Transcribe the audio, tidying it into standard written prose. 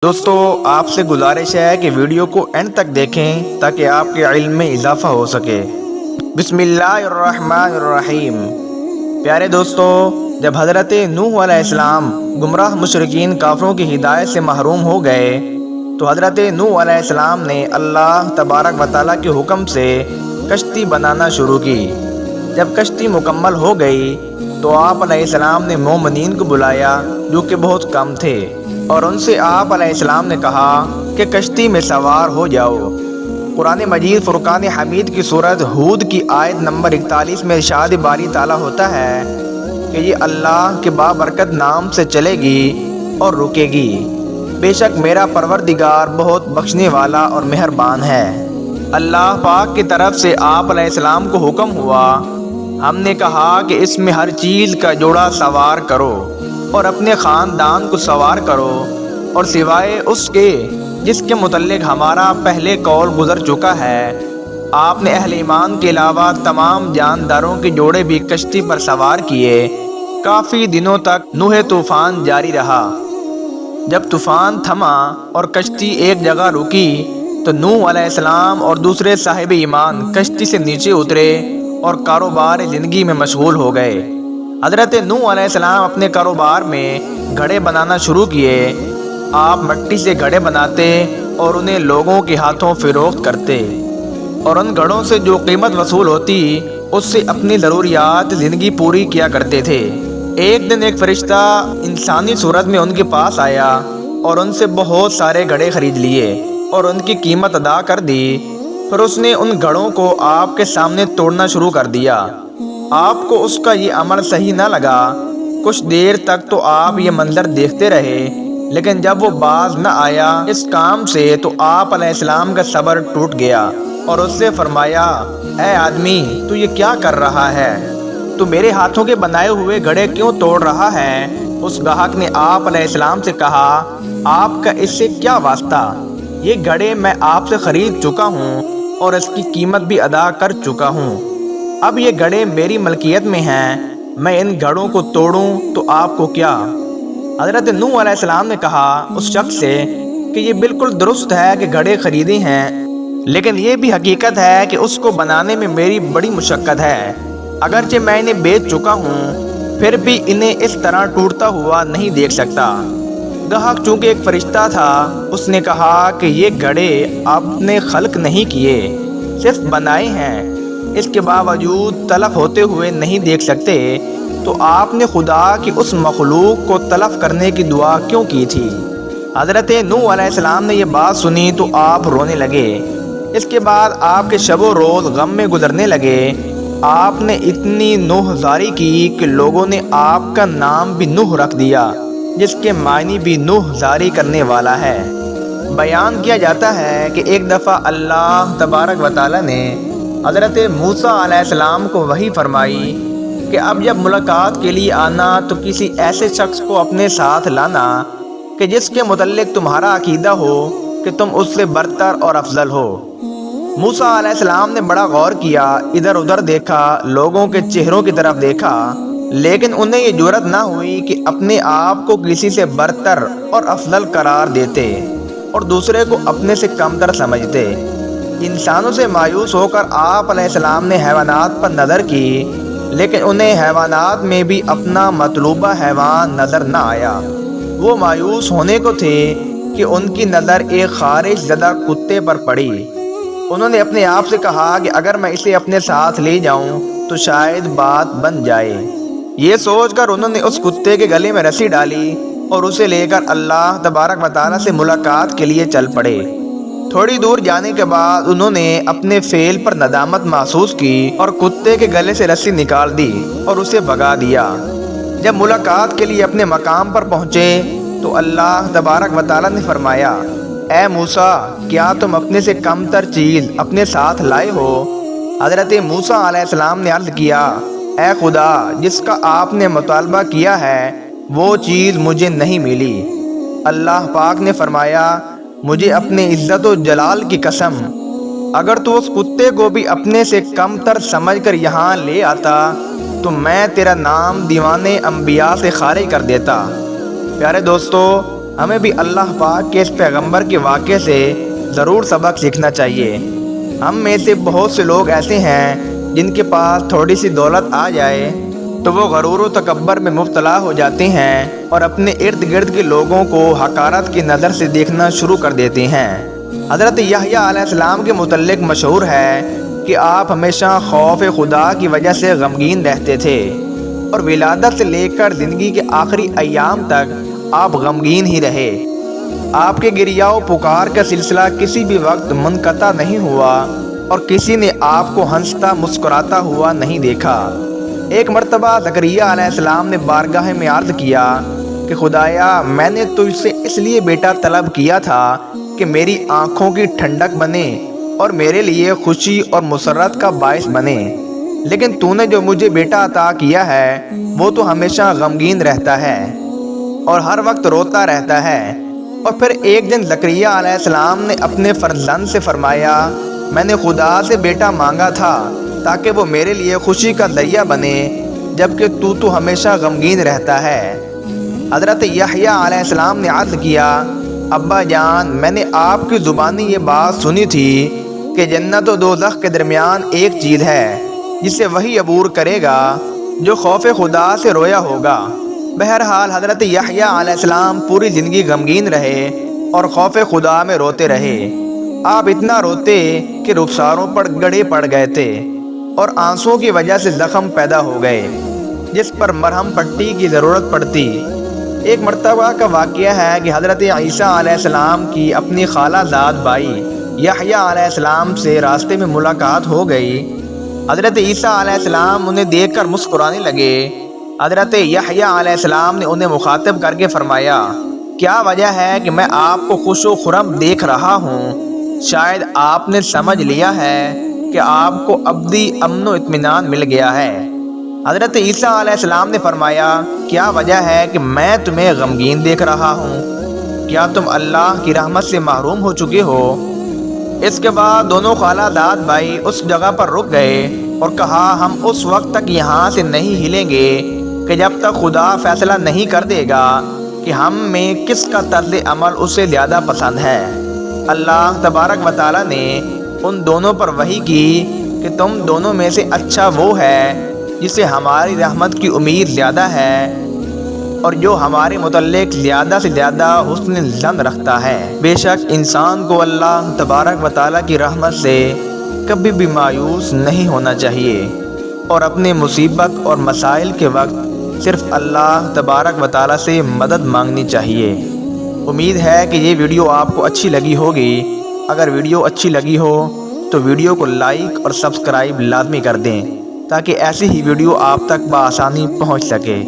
دوستو آپ سے گزارش ہے کہ ویڈیو کو اینڈ تک دیکھیں تاکہ آپ کے علم میں اضافہ ہو سکے۔ بسم اللہ الرحمن الرحیم۔ پیارے دوستو، جب حضرت نوح علیہ السلام گمراہ مشرکین کافروں کی ہدایت سے محروم ہو گئے تو حضرت نوح علیہ السلام نے اللہ تبارک و تعالیٰ کے حکم سے کشتی بنانا شروع کی۔ جب کشتی مکمل ہو گئی تو آپ علیہ السلام نے مومنین کو بلایا جو کہ بہت کم تھے، اور ان سے آپ علیہ السلام نے کہا کہ کشتی میں سوار ہو جاؤ۔ قرآن مجید فرقان حمید کی سورۃ ہود کی آیت نمبر 41 میں ارشاد باری تعالیٰ ہوتا ہے کہ یہ اللہ کے بابرکت نام سے چلے گی اور رکے گی، بے شک میرا پروردگار بہت بخشنے والا اور مہربان ہے۔ اللہ پاک کی طرف سے آپ علیہ السلام کو حکم ہوا، ہم نے کہا کہ اس میں ہر چیز کا جوڑا سوار کرو اور اپنے خاندان کو سوار کرو، اور سوائے اس کے جس کے متعلق ہمارا پہلے قول گزر چکا ہے، آپ نے اہل ایمان کے علاوہ تمام جانداروں کے جوڑے بھی کشتی پر سوار کیے۔ کافی دنوں تک نوح طوفان جاری رہا۔ جب طوفان تھما اور کشتی ایک جگہ رکی تو نوح علیہ السلام اور دوسرے صاحب ایمان کشتی سے نیچے اترے اور کاروبار زندگی میں مشغول ہو گئے۔ حضرت نوح علیہ السلام اپنے کاروبار میں گھڑے بنانا شروع کیے۔ آپ مٹی سے گھڑے بناتے اور انہیں لوگوں کے ہاتھوں فروخت کرتے، اور ان گھڑوں سے جو قیمت وصول ہوتی اس سے اپنی ضروریات زندگی پوری کیا کرتے تھے۔ ایک دن ایک فرشتہ انسانی صورت میں ان کے پاس آیا اور ان سے بہت سارے گھڑے خرید لیے اور ان کی قیمت ادا کر دی۔ پھر اس نے ان گھڑوں کو آپ کے سامنے توڑنا شروع کر دیا۔ آپ کو اس کا یہ عمل صحیح نہ لگا۔ کچھ دیر تک تو آپ یہ منظر دیکھتے رہے، لیکن جب وہ باز نہ آیا اس کام سے تو آپ علیہ السلام کا صبر ٹوٹ گیا اور اس سے فرمایا، اے آدمی، تو یہ کیا کر رہا ہے؟ تو میرے ہاتھوں کے بنائے ہوئے گھڑے کیوں توڑ رہا ہے؟ اس گاہک نے آپ علیہ السلام سے کہا، آپ کا اس سے کیا واسطہ؟ یہ گھڑے میں آپ سے خرید چکا ہوں اور اس کی قیمت بھی ادا کر چکا ہوں۔ اب یہ گھڑے میری ملکیت میں ہیں، میں ان گھڑوں کو توڑوں تو آپ کو کیا؟ حضرت نوح علیہ السلام نے کہا اس شخص سے کہ یہ بالکل درست ہے کہ گھڑے خریدے ہیں، لیکن یہ بھی حقیقت ہے کہ اس کو بنانے میں میری بڑی مشقت ہے۔ اگرچہ میں انہیں بیچ چکا ہوں، پھر بھی انہیں اس طرح ٹوٹتا ہوا نہیں دیکھ سکتا۔ گاہک چونکہ ایک فرشتہ تھا، اس نے کہا کہ یہ گھڑے آپ نے خلق نہیں کیے، صرف بنائے ہیں، اس کے باوجود تلف ہوتے ہوئے نہیں دیکھ سکتے، تو آپ نے خدا کی اس مخلوق کو تلف کرنے کی دعا کیوں کی تھی؟ حضرت نوح علیہ السلام نے یہ بات سنی تو آپ رونے لگے۔ اس کے بعد آپ کے شب و روز غم میں گزرنے لگے۔ آپ نے اتنی نوح زاری کی کہ لوگوں نے آپ کا نام بھی نوح رکھ دیا، جس کے معنی بھی نوح زاری کرنے والا ہے۔ بیان کیا جاتا ہے کہ ایک دفعہ اللہ تبارک و تعالیٰ نے حضرت موسیٰ علیہ السلام کو وحی فرمائی کہ اب جب ملاقات کے لیے آنا تو کسی ایسے شخص کو اپنے ساتھ لانا کہ جس کے متعلق تمہارا عقیدہ ہو کہ تم اس سے برتر اور افضل ہو۔ موسیٰ علیہ السلام نے بڑا غور کیا، ادھر ادھر دیکھا، لوگوں کے چہروں کی طرف دیکھا، لیکن انہیں یہ جرأت نہ ہوئی کہ اپنے آپ کو کسی سے برتر اور افضل قرار دیتے اور دوسرے کو اپنے سے کمتر سمجھتے۔ انسانوں سے مایوس ہو کر آپ علیہ السلام نے حیوانات پر نظر کی، لیکن انہیں حیوانات میں بھی اپنا مطلوبہ حیوان نظر نہ آیا۔ وہ مایوس ہونے کو تھے کہ ان کی نظر ایک خارش زدہ کتے پر پڑی۔ انہوں نے اپنے آپ سے کہا کہ اگر میں اسے اپنے ساتھ لے جاؤں تو شاید بات بن جائے۔ یہ سوچ کر انہوں نے اس کتے کے گلے میں رسی ڈالی اور اسے لے کر اللہ تبارک و تعالیٰ سے ملاقات کے لیے چل پڑے۔ تھوڑی دور جانے کے بعد انہوں نے اپنے فعل پر ندامت محسوس کی اور کتے کے گلے سے رسی نکال دی اور اسے بھگا دیا۔ جب ملاقات کے لیے اپنے مقام پر پہنچے تو اللہ تبارک و تعالیٰ نے فرمایا، اے موسیٰ، کیا تم اپنے سے کم تر چیز اپنے ساتھ لائے ہو؟ حضرت موسیٰ علیہ السلام نے عرض کیا، اے خدا، جس کا آپ نے مطالبہ کیا ہے وہ چیز مجھے نہیں ملی۔ اللہ پاک نے فرمایا، مجھے اپنے عزت و جلال کی قسم، اگر تو اس کتے کو بھی اپنے سے کم تر سمجھ کر یہاں لے آتا تو میں تیرا نام دیوان انبیاء سے خارج کر دیتا۔ پیارے دوستو، ہمیں بھی اللہ پاک کے اس پیغمبر کے واقعے سے ضرور سبق سیکھنا چاہیے۔ ہم میں سے بہت سے لوگ ایسے ہیں جن کے پاس تھوڑی سی دولت آ جائے تو وہ غرور و تکبر میں مبتلا ہو جاتے ہیں اور اپنے ارد گرد کے لوگوں کو حقارت کی نظر سے دیکھنا شروع کر دیتے ہیں۔ حضرت یحییٰ علیہ السلام کے متعلق مشہور ہے کہ آپ ہمیشہ خوف خدا کی وجہ سے غمگین رہتے تھے، اور ولادت سے لے کر زندگی کے آخری ایام تک آپ غمگین ہی رہے۔ آپ کے گریہ و پکار کا سلسلہ کسی بھی وقت منقطع نہیں ہوا اور کسی نے آپ کو ہنستا مسکراتا ہوا نہیں دیکھا۔ ایک مرتبہ زکریا علیہ السلام نے بارگاہ میں عرض کیا کہ خدایا، میں نے تجھ سے اس لیے بیٹا طلب کیا تھا کہ میری آنکھوں کی ٹھنڈک بنے اور میرے لیے خوشی اور مسرت کا باعث بنے، لیکن تو نے جو مجھے بیٹا عطا کیا ہے وہ تو ہمیشہ غمگین رہتا ہے اور ہر وقت روتا رہتا ہے۔ اور پھر ایک دن زکریا علیہ السلام نے اپنے فرزند سے فرمایا، میں نے خدا سے بیٹا مانگا تھا تاکہ وہ میرے لیے خوشی کا ذریعہ بنے، جبکہ تو ہمیشہ غمگین رہتا ہے۔ حضرت یحییٰ علیہ السلام نے عرض کیا، ابا جان، میں نے آپ کی زبانی یہ بات سنی تھی کہ جنت و دوزخ کے درمیان ایک چیز ہے جسے وہی عبور کرے گا جو خوف خدا سے رویا ہوگا۔ بہرحال حضرت یحییٰ علیہ السلام پوری زندگی غمگین رہے اور خوف خدا میں روتے رہے۔ آپ اتنا روتے کہ رخساروں پر گڑھے پڑ گئے تھے اور آنسوؤں کی وجہ سے زخم پیدا ہو گئے جس پر مرہم پٹی کی ضرورت پڑتی۔ ایک مرتبہ کا واقعہ ہے کہ حضرت عیسیٰ علیہ السلام کی اپنی خالہ زاد بھائی یحییٰ علیہ السلام سے راستے میں ملاقات ہو گئی۔ حضرت عیسیٰ علیہ السلام انہیں دیکھ کر مسکرانے لگے۔ حضرت یحییٰ علیہ السلام نے انہیں مخاطب کر کے فرمایا، کیا وجہ ہے کہ میں آپ کو خوش و خرم دیکھ رہا ہوں؟ شاید آپ نے سمجھ لیا ہے کہ آپ کو ابدی امن و اطمینان مل گیا ہے۔ حضرت عیسیٰ علیہ السلام نے فرمایا، کیا وجہ ہے کہ میں تمہیں غمگین دیکھ رہا ہوں؟ کیا تم اللہ کی رحمت سے محروم ہو چکے ہو؟ اس کے بعد دونوں خالہ زاد بھائی اس جگہ پر رک گئے اور کہا، ہم اس وقت تک یہاں سے نہیں ہلیں گے کہ جب تک خدا فیصلہ نہیں کر دے گا کہ ہم میں کس کا طرز عمل اسے زیادہ پسند ہے۔ اللہ تبارک و تعالیٰ نے ان دونوں پر وحی کی کہ تم دونوں میں سے اچھا وہ ہے جسے ہماری رحمت کی امید زیادہ ہے اور جو ہمارے متعلق زیادہ سے زیادہ حسن ظن رکھتا ہے۔ بے شک انسان کو اللہ تبارک و تعالیٰ کی رحمت سے کبھی بھی مایوس نہیں ہونا چاہیے اور اپنے مصیبت اور مسائل کے وقت صرف اللہ تبارک و تعالیٰ سے مدد مانگنی چاہیے۔ امید ہے کہ یہ ویڈیو آپ کو اچھی لگی ہوگی۔ اگر ویڈیو اچھی لگی ہو تو ویڈیو کو لائک اور سبسکرائب لازمی کر دیں تاکہ ایسی ہی ویڈیو آپ تک بآسانی پہنچ سکے۔